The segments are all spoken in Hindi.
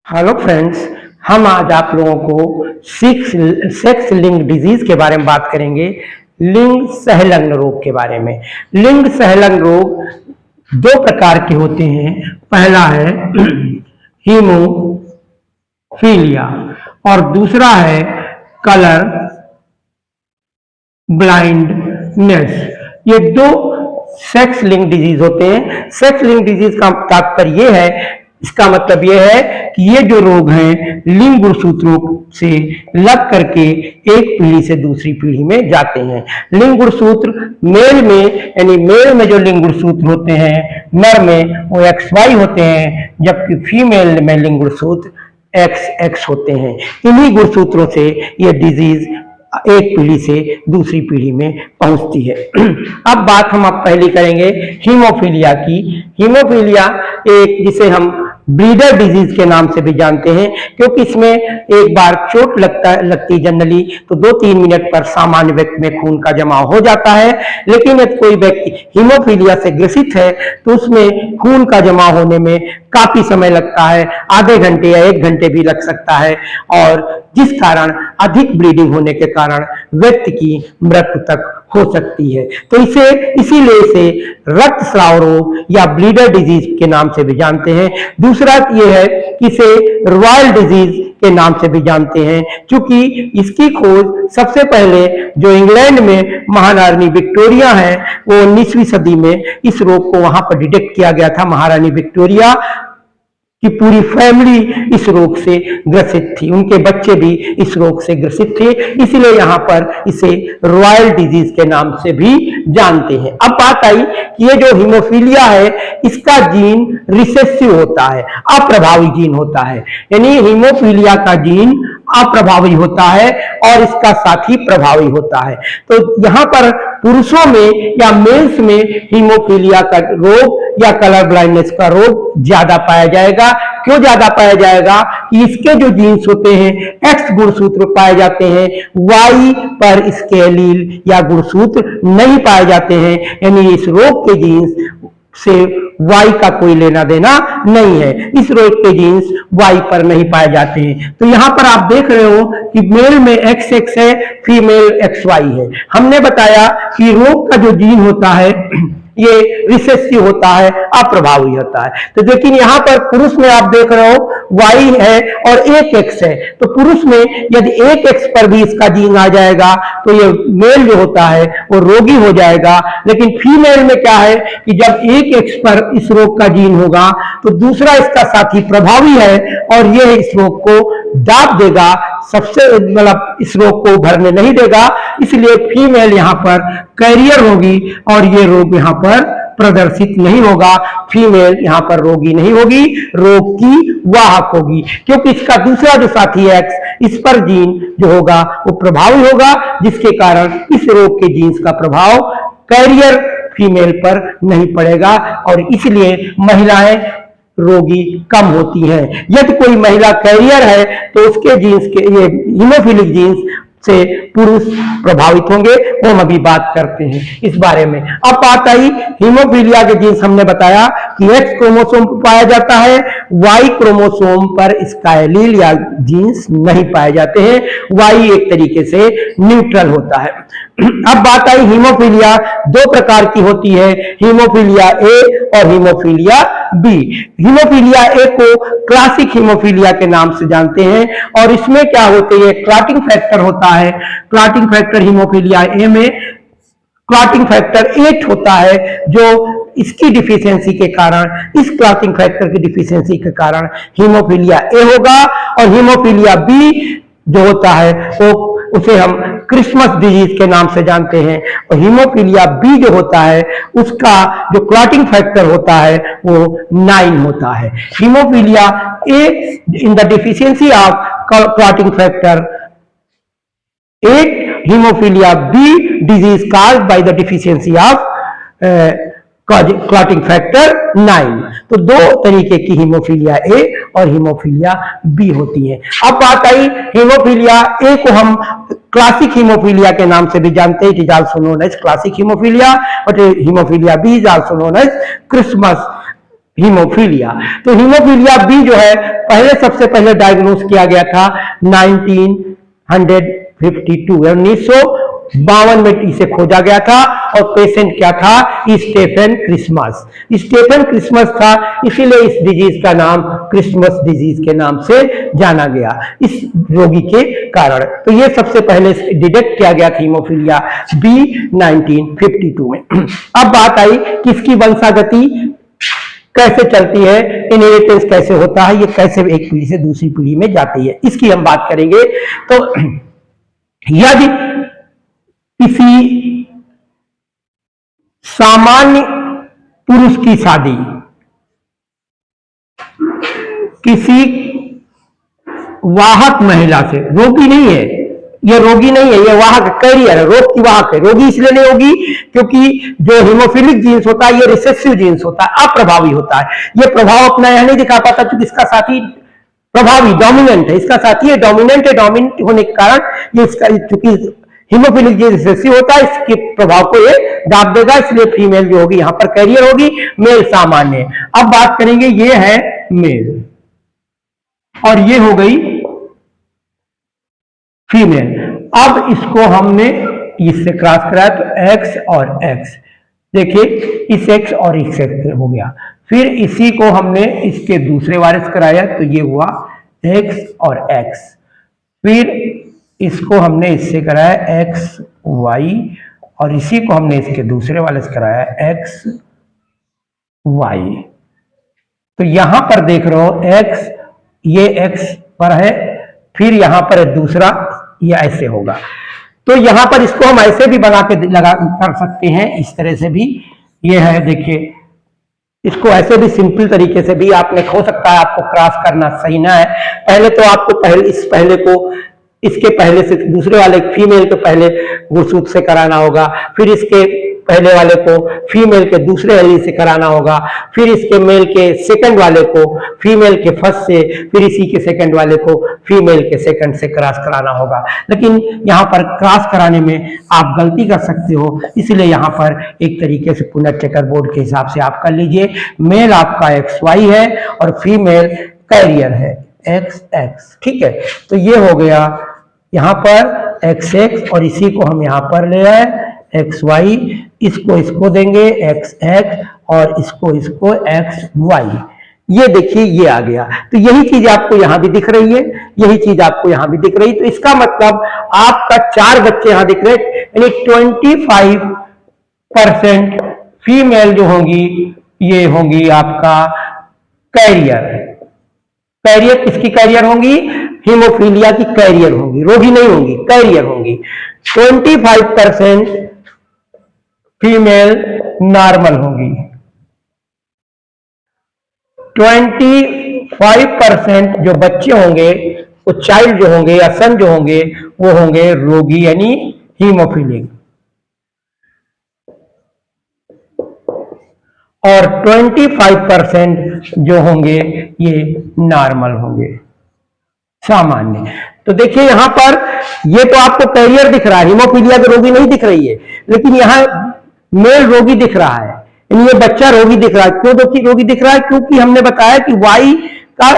हेलो फ्रेंड्स, हम आज आप लोगों को सेक्स लिंक डिजीज के बारे में बात करेंगे। लिंग सहलग्न रोग के बारे में। लिंग सहलग्न रोग दो प्रकार के होते हैं। पहला है हीमोफीलिया और दूसरा है कलर ब्लाइंडनेस। ये दो सेक्स लिंक डिजीज होते हैं। सेक्स लिंक डिजीज का तात्पर्य ये है, इसका मतलब यह है कि ये जो रोग हैं लिंग गुणसूत्रों से लग करके एक पीढ़ी से दूसरी पीढ़ी में जाते हैं। लिंग गुणसूत्र मेल में, यानी मेल में जो लिंग गुणसूत्र होते हैं नर में वो XY होते हैं, जबकि फीमेल में लिंग गुणसूत्र XX होते हैं। इन्हीं गुणसूत्रों से ये डिजीज एक पीढ़ी से दूसरी पीढ़ी में पहुंचती है। अब बात हम पहली करेंगे हीमोफीलिया की। हीमोफीलिया एक, जिसे हम ब्रीडर डिजीज के नाम से भी जानते हैं, क्योंकि इसमें एक बार चोट लगती जनरली तो 2-3 मिनट पर सामान्य व्यक्ति में खून का जमाव हो जाता है। लेकिन यदि कोई व्यक्ति हीमोफीलिया से ग्रसित है तो उसमें खून का जमाव होने में काफी समय लगता है, आधे घंटे या 1 घंटे भी लग सकता है, और जिस कारण अधिक ब्लीडिंग होने के कारण व्यक्ति की मृत्यु तक हो सकती है। तो इसीलिए इसे रक्तस्राव रोग या ब्लीडर डिजीज के नाम से भी जानते हैं। दूसरा ये है कि इसे रॉयल डिजीज के नाम से भी जानते हैं, क्योंकि इसकी खोज सबसे पहले जो इंग्लैंड में महारानी विक्टोरिया है, वो 19वीं सदी में इस रोग को वहां पर डिटेक्ट किया गया था। महारानी विक्टोरिया कि पूरी फैमिली इस रोग से ग्रसित थी, उनके बच्चे भी इस रोग से ग्रसित थे, इसलिए यहाँ पर इसे रॉयल डिजीज के नाम से भी जानते हैं। अब बात आई कि ये जो हीमोफीलिया है इसका जीन रिसेसिव होता है, अप्रभावी जीन होता है, यानी हीमोफीलिया का जीन अप्रभावी होता है और इसका साथी प्रभावी होता है। तो यहाँ पर पुरुषों में या मेल्स में हीमोफीलिया का रोग या कलर ब्लाइंडनेस का रोग ज्यादा पाया जाएगा। क्यों ज्यादा पाया जाएगा? कि इसके जो जीन्स होते हैं X गुणसूत्र पाए जाते हैं, Y पर इसके एलील या गुणसूत्र नहीं पाए जाते हैं, यानी इस रोग के जीन्स से Y का कोई लेना देना नहीं है। इस रोग के जीन्स Y पर नहीं पाए जाते हैं। तो यहां पर आप देख रहे हो कि मेल में XX है, फीमेल XY है। हमने बताया कि रोग का जो जीन होता है ये रिसेसिव होता है, अप्रभावी होता है। तो लेकिन यहाँ पर पुरुष में आप देख रहे हो Y है और 1X है, तो पुरुष में यदि 1X पर भी इसका जीन आ जाएगा तो ये मेल जो होता है वो रोगी हो जाएगा। लेकिन फीमेल में क्या है कि जब 1X पर इस रोग का जीन होगा तो दूसरा इसका साथी प्रभावी है और यह इस रोग को दाब देगा, सबसे मतलब इस रोग को उभरने नहीं देगा, इसलिए फीमेल यहाँ पर कैरियर होगी और ये रोग यहाँ पर प्रदर्शित नहीं होगा। फीमेल यहाँ पर रोगी नहीं होगी, रोग की वाहक होगी, क्योंकि इसका दूसरा जो साथी है X, इस पर जीन जो होगा वो प्रभावी होगा, जिसके कारण इस रोग के जीन्स का प्रभाव कैरियर फीमेल पर नहीं पड़ेगा और इसलिए महिलाएं रोगी कम होती हैं। यदि कोई महिला कैरियर है तो उसके जीन्स के, ये हीमोफिलिक जीन्स से पुरुष प्रभावित होंगे, वो हम अभी बात करते हैं इस बारे में। अब बात आई हीमोफीलिया के जीन्स, हमने बताया कि X क्रोमोसोम पर पाया जाता है, Y क्रोमोसोम पर इसका एलील या जीन्स नहीं पाए जाते हैं, Y एक तरीके से न्यूट्रल होता है। अब बात आई हीमोफीलिया दो प्रकार की होती है, हीमोफीलिया A और हीमोफीलिया B। हीमोफीलिया A को क्लासिक हीमोफीलिया के नाम से जानते हैं और इसमें क्या होते हैं, क्लॉटिंग फैक्टर होता है। क्लॉटिंग फैक्टर हीमोफीलिया A में क्लॉटिंग फैक्टर 8 होता है, जो इसकी डिफिशियंसी के कारण, इस क्लॉटिंग फैक्टर की डिफिशियंसी के कारण हीमोफीलिया A होगा। और हीमोफीलिया B जो होता है वो उसे हम क्रिसमस डिजीज के नाम से जानते हैं। और हीमोफीलिया B जो होता है उसका जो क्लॉटिंग फैक्टर होता है वो 9 होता है। Haemophilia A in the deficiency of clotting factor 8, haemophilia B disease caused by the deficiency of clotting factor 9। तो दो तरीके की हीमोफीलिया A और हीमोफीलिया B होती है। अब बात आई हीमोफीलिया A को हम क्लासिक हीमोफीलिया के नाम से भी जानते हैं, it is also known as classic haemophilia, और haemophilia B is also known as Christmas haemophilia. तो हीमोफीलिया बी जो है पहले सबसे पहले डायग्नोस किया गया था 1952 में इसे खोजा गया था और पेशेंट क्या था, स्टेफन क्रिसमस। स्टेफन क्रिसमस था, इसीलिए इस डिजीज का नाम क्रिसमस डिजीज के नाम से जाना गया इस रोगी के कारण। तो ये सबसे पहले डिटेक्ट किया गया था हीमोफीलिया बी 1952 में। अब बात आई कि इसकी वंशागति कैसे चलती है, इनहेरिटेंस कैसे होता है, ये कैसे एक पीढ़ी से दूसरी पीढ़ी में जाती है, इसकी हम बात करेंगे। तो यदि किसी सामान्य पुरुष की शादी किसी वाहक महिला से, रोगी नहीं है ये, रोगी नहीं है ये, वाहक कैरियर है, रोग की वाहक है। रोगी इसलिए नहीं होगी क्योंकि जो हीमोफिलिक जीन्स होता है ये रिसेसिव जीन्स होता है, अप्रभावी होता है। ये प्रभाव अपना यह नहीं दिखा पाता क्योंकि इसका साथी प्रभावी डोमिनेंट है, इसका साथी है डोमिनेंट है। डोमिनेंट होने के कारण ये इसका, क्योंकि हीमोफिलिक जीन्स रिसेसिव होता है, इसके प्रभाव को ये दाब देगा, इसलिए फीमेल जो होगी यहां पर कैरियर होगी, मेल सामान्य। अब बात करेंगे, ये है मेल और ये हो गई फीमेल। अब इसको हमने इससे क्रॉस कराया तो एक्स और एक्स, देखिए इस एक्स और इस एक्स हो गया। फिर इसी को हमने इसके दूसरे वारिस कराया तो ये हुआ एक्स और एक्स। फिर इसको हमने इससे कराया एक्स वाई और इसी को हमने इसके दूसरे वाले से कराया एक्स वाई। तो यहां पर देख रहे हो एक्स, ये एक्स पर है, फिर यहां पर दूसरा, ये ऐसे होगा। तो यहां पर इसको हम ऐसे भी बना के लगा कर सकते हैं, इस तरह से भी ये है, देखिए इसको ऐसे भी सिंपल तरीके से भी आपने हो सकता है, आपको क्रॉस करना सही ना है। पहले तो आपको पहले को इसके पहले से दूसरे वाले फीमेल को पहले गुरसूत से कराना होगा, फिर इसके पहले वाले को फीमेल के दूसरे एलील से कराना होगा, फिर इसके मेल के सेकंड वाले को फीमेल के फर्स्ट से, फिर इसी के सेकंड वाले को फीमेल के सेकंड से क्रॉस कराना होगा। लेकिन यहाँ पर क्रॉस कराने में आप गलती कर सकते हो, इसलिए यहाँ पर एक तरीके से पुनः चेकर बोर्ड के हिसाब से आप कर लीजिए। मेल आपका XY है और फीमेल कैरियर है XX, ठीक है। तो ये हो गया यहाँ पर XX और इसी को हम यहाँ पर ले आए XY, इसको देंगे XX और इसको XY। ये देखिए ये आ गया। तो यही चीज आपको यहां भी दिख रही है, यही चीज आपको यहां भी दिख रही है। तो इसका मतलब आपका 4 बच्चे यहां दिख रहे, यानी 25% फीमेल जो होंगी ये होंगी आपका कैरियर। कैरियर किसकी कैरियर होंगी? हीमोफीलिया की कैरियर होंगी, रोगी नहीं होंगी, कैरियर होंगी। 25% फीमेल नॉर्मल होंगी, 25% जो बच्चे होंगे, वो चाइल्ड जो होंगे या सन जो होंगे, वो होंगे रोगी यानी हीमोफीलिक, और 25% जो होंगे ये नॉर्मल होंगे, सामान्य। तो देखिए यहां पर ये तो आपको कैरियर दिख रहा है, हीमोफीलिया की रोगी नहीं दिख रही है, लेकिन यहां मेल रोगी दिख रहा है, ये बच्चा रोगी दिख रहा है। क्यों रोगी दिख रहा है? क्योंकि हमने बताया कि वाई का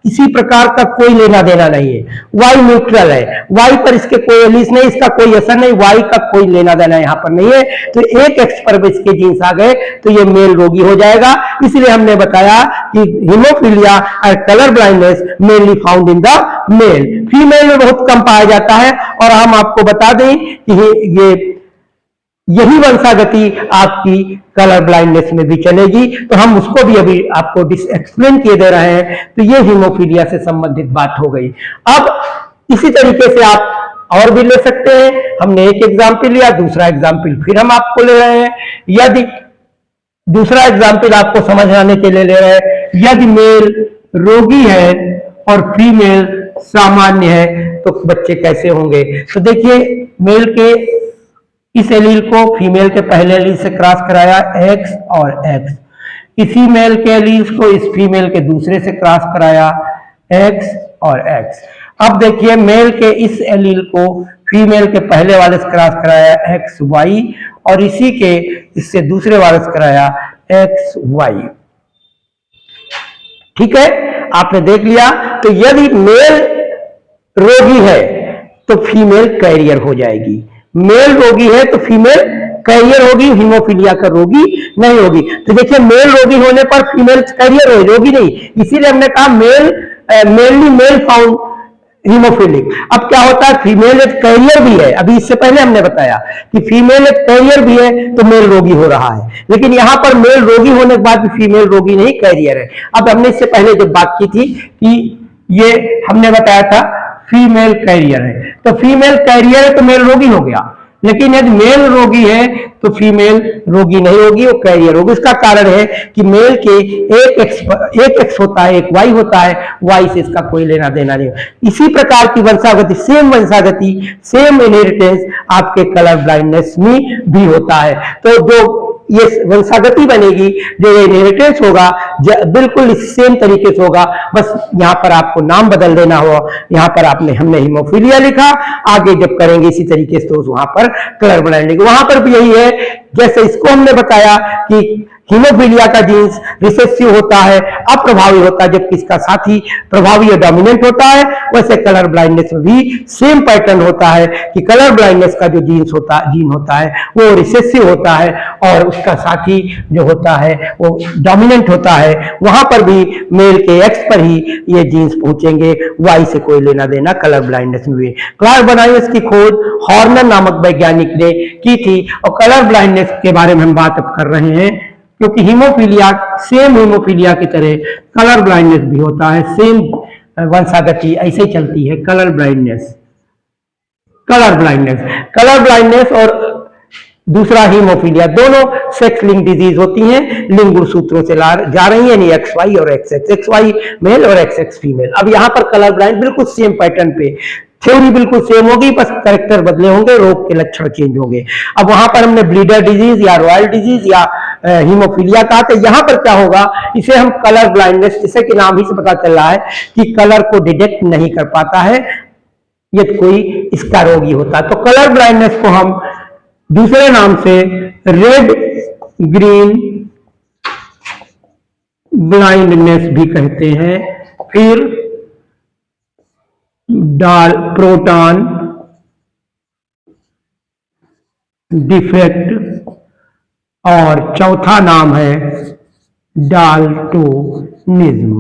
किसी प्रकार का कोई लेना देना नहीं है, वाई न्यूट्रल है, वाई पर इसके कोई एलिस नहीं, इसका कोई असर नहीं, वाई का कोई लेना देना यहाँ पर नहीं है। तो एक एक्स पर इसके जीन्स आ गए तो ये मेल रोगी हो जाएगा। इसलिए हमने बताया कि हीमोफीलिया और colour blindness mainly found in the male, female में बहुत कम पाया जाता है। और हम आपको बता दें कि ये यही वंशागति आपकी कलर ब्लाइंडनेस में भी चलेगी, तो हम उसको भी अभी आपको एक्सप्लेन किए दे रहे हैं। तो ये हीमोफीलिया से संबंधित बात हो गई। अब इसी तरीके से आप और भी ले सकते हैं। हमने एक एग्जाम्पल लिया, दूसरा एग्जाम्पल फिर हम आपको ले रहे हैं। यदि दूसरा एग्जाम्पल आपको समझ आने के लिए ले रहे हैं, यदि मेल रोगी है और फीमेल सामान्य है तो बच्चे कैसे होंगे? तो देखिए मेल के इस एलील को फीमेल के पहले एलील से क्रॉस कराया X और X, इसी मेल के एलील को इस फीमेल के दूसरे से क्रॉस कराया X और X। अब देखिए मेल के इस एलील को फीमेल के पहले वाले से क्रॉस कराया XY और इसी के इससे दूसरे वाले से कराया XY। ठीक है, आपने देख लिया। तो यदि मेल रोगी है तो फीमेल कैरियर हो जाएगी, मेल रोगी है तो फीमेल कैरियर होगी, हीमोफीलिया का रोगी नहीं होगी। तो देखिए मेल रोगी होने पर फीमेल कैरियर होगी नहीं, इसीलिए हमने कहा मेनली मेल फाउंड हीमोफिलिक। अब क्या होता है, फीमेल एक कैरियर भी है, अभी इससे पहले हमने बताया कि फीमेल एक कैरियर भी है तो मेल रोगी हो रहा है, लेकिन यहां पर मेल रोगी होने के बाद भी फीमेल रोगी नहीं कैरियर है। अब हमने इससे पहले जब बात की थी कि ये हमने बताया था फीमेल कैरियर है, तो फीमेल कैरियर है तो मेल रोगी हो गया, लेकिन यदि मेल रोगी है तो फीमेल रोगी नहीं होगी, वो कैरियर होगी। इसका कारण है कि मेल के एक एक्स होता है, एक वाई होता है, वाई से इसका कोई लेना देना नहीं। इसी प्रकार की वंशागति, सेम वंशागति, सेम इनहेरिटेंस आपके कलर ब्लाइंडनेस में भी होता है। तो जो ये वंशागति बनेगी, जो इनहेरिटेंस होगा बिल्कुल सेम तरीके से होगा, बस यहाँ पर आपको नाम बदल देना हो। यहाँ पर हमने हीमोफीलिया लिखा, आगे जब करेंगे इसी तरीके से तो वहां पर कलर ब्लाइंड, वहां पर भी यही है जैसे इसको हमने बताया कि हीमोफीलिया का जीन्स रिसेसिव होता है, अप्रभावी होता है, जबकि इसका साथी प्रभावी या डोमिनेंट होता है। वैसे कलर ब्लाइंडनेस में भी सेम पैटर्न होता है कि कलर ब्लाइंडनेस का जो जीन होता है वो रिसेसिव होता है और उसका साथी जो होता है वो डोमिनेंट होता है। वहां पर भी मेल के एक्स पर ही ये जीन्स पहुंचेंगे, वाई से कोई लेना देना कलर ब्लाइंडनेस में भी। कलर ब्लाइंडनेस की खोज हॉर्नर नामक वैज्ञानिक ने की थी और कलर ब्लाइंडनेस के बारे में हम बात अब कर रहे हैं, क्योंकि हीमोफीलिया सेम हीमोफीलिया की तरह कलर ब्लाइंडनेस भी होता है, सेम वंशागति ऐसे ही चलती है। कलर ब्लाइंडनेस और दूसरा हीमोफीलिया दोनों सेक्स लिंक डिजीज होती हैं, लिंग गुणसूत्रों से जा रही है, यानी एक्स वाई और X X, X Y male और एक्स एक्स फीमेल। अब यहाँ पर कलर ब्लाइंड बिल्कुल सेम पैटर्न पे, थ्योरी बिल्कुल सेम होगी, बस कैरेक्टर बदले होंगे, रोग के लक्षण चेंज होंगे। अब वहां पर हमने ब्लीडर डिजीज या रॉयल डिजीज या हीमोफीलिया कहा, तो यहां पर क्या होगा, इसे हम कलर ब्लाइंडनेस, जैसे कि नाम ही से पता चल रहा है कि कलर को डिटेक्ट नहीं कर पाता है यदि कोई इसका रोगी होता है। तो कलर ब्लाइंडनेस को हम दूसरे नाम से रेड ग्रीन ब्लाइंडनेस भी कहते हैं। फिर प्रोटॉन डिफेक्ट और चौथा नाम है डाल्टोनिज्म।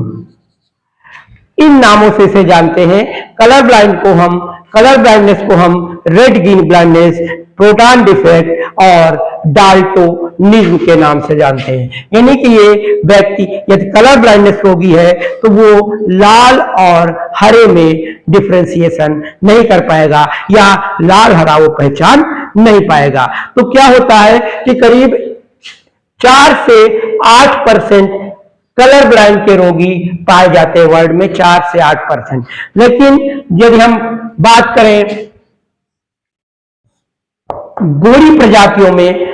इन नामों से इसे जानते हैं। कलर ब्लाइंडनेस को हम red green blindness, proton defect और डाल्टोनिज्म के नाम से जानते हैं। यानी कि ये व्यक्ति यदि कलर ब्लाइंडनेस रोगी है तो वो लाल और हरे में डिफरेंशिएशन नहीं कर पाएगा या लाल हरा वो पहचान नहीं पाएगा। तो क्या होता है कि करीब 4 से 8% कलर ब्लाइंड के रोगी पाए जाते हैं वर्ल्ड में, 4 से 8%। लेकिन यदि हम बात करें गोरी प्रजातियों में,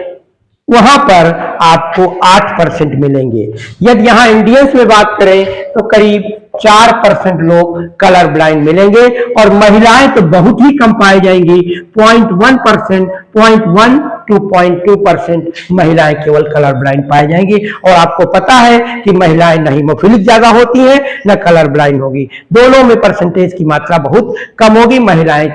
वहां पर आपको 8% मिलेंगे। यदि यहां इंडियंस में बात करें तो करीब 4% लोग कलर ब्लाइंड मिलेंगे और महिलाएं तो बहुत ही कम पाई जाएंगी, 0.1%, 0.1 to 0.2% महिलाएं केवल कलर ब्लाइंड पाई जाएंगी। और आपको पता है कि महिलाएं न हीमोफिलिक ज्यादा होती हैं न कलर ब्लाइंड होगी, दोनों में परसेंटेज की मात्रा बहुत कम होगी, महिलाएं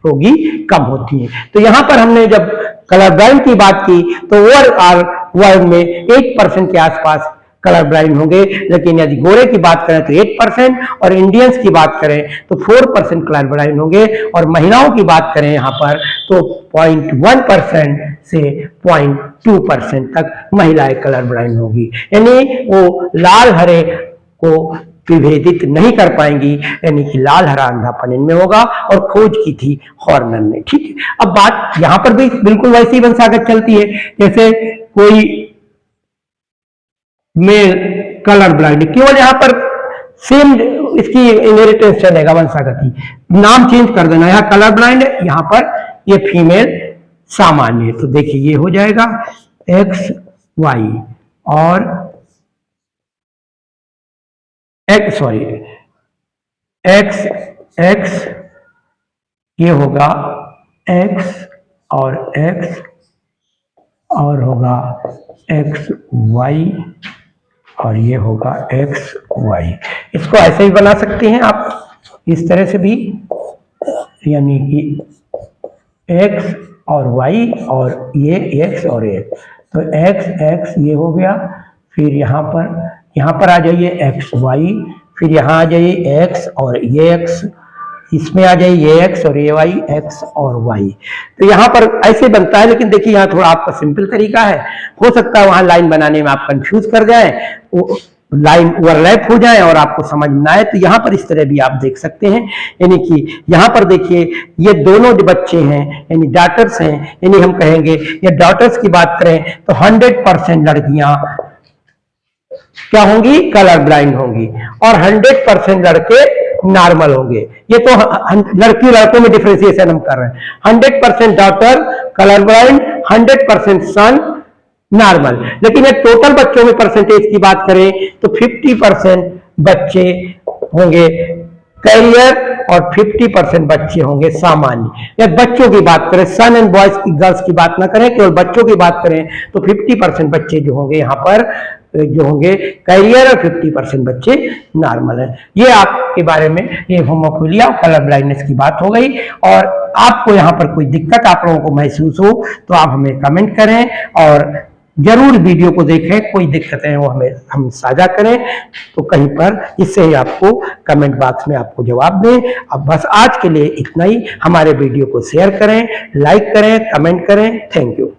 रोगी कम होती हैं। तो यहां पर हमने जब कलर ब्लाइंड की बात की तो ओवरऑल वर्ल्ड में 8% के आसपास कलर ब्लाइंड होंगे, लेकिन यदि गोरे की बात करें तो 8% और इंडियंस की बात करें तो 4% कलर ब्लाइंड होंगे। और महिलाओं की बात करें यहाँ पर तो 0.1% से 0.2% तक महिलाएं कलर ब्लाइंड होगी, यानी वो लाल हरे को विभेदित नहीं कर पाएंगी, यानी कि लाल हरा अंधापन इनमें होगा। और खोज की थी हॉर्नर ने। ठीक है, अब बात यहां पर भी बिल्कुल वैसी वंशागत चलती है जैसे कोई मेल कलर ब्लाइंड, केवल यहां पर सेम इसकी इनहेरिटेंस चलेगा, वंशागति, नाम चेंज कर देना, यहां कलर ब्लाइंड है, यहां पर ये फीमेल सामान्य है। तो देखिए ये हो जाएगा एक्स वाई और एक्स एक्स, ये होगा एक्स और होगा एक्स वाई और ये होगा एक्स वाई। इसको ऐसे भी बना सकते हैं आप, इस तरह से भी, यानी कि एक्स और वाई और ये एक्स और एक, तो एक्स एक्स ये हो गया, फिर यहाँ पर आ जाइए एक्स वाई, फिर यहाँ आ जाइए एक्स और ये एक्स, इसमें आ जाइए ये एक्स और ये वाई, एक्स और वाई। तो यहाँ पर ऐसे बनता है, लेकिन देखिए यहाँ थोड़ा आपका सिंपल तरीका है, हो सकता है वहां लाइन बनाने में आप कंफ्यूज कर जाएं, लाइन ओवरलैप हो जाए और आपको समझ में आए। तो यहाँ पर इस तरह भी आप देख सकते हैं, यानी कि यहाँ पर देखिए ये दोनों जो बच्चे हैं यानी डॉटर्स हैं, यानी हम कहेंगे ये डॉटर्स की बात करें तो 100% लड़कियां क्या होंगी, कलर ब्लाइंड होंगी, और 100% लड़के नॉर्मल होंगे। ये तो लड़की लड़कों में डिफरेंशिएशन हम कर रहे हैं। 100% डॉटर कलर ब्लाइंड, 100% सन नॉर्मल। लेकिन ये टोटल बच्चों में परसेंटेज की बात करें तो 50% बच्चे होंगे कैरियर और 50% बच्चे होंगे सामान्य। या बच्चों की बात करें, सन एंड बॉयज की, गर्ल्स की बात ना करें, केवल बच्चों की बात करें तो 50% बच्चे जो होंगे यहाँ पर जो होंगे कैरियर और 50% बच्चे नॉर्मल है। ये आपके बारे में ये होमोफिलिया और कलर ब्लाइंडनेस की बात हो गई। और आपको यहाँ पर कोई दिक्कत आप लोगों को महसूस हो तो आप हमें कमेंट करें और जरूर वीडियो को देखें, कोई दिक्कतें वो हम साझा करें तो कहीं पर, इससे ही आपको कमेंट बॉक्स में आपको जवाब दें। अब बस आज के लिए इतना ही। हमारे वीडियो को शेयर करें, लाइक करें, कमेंट करें। Thank you.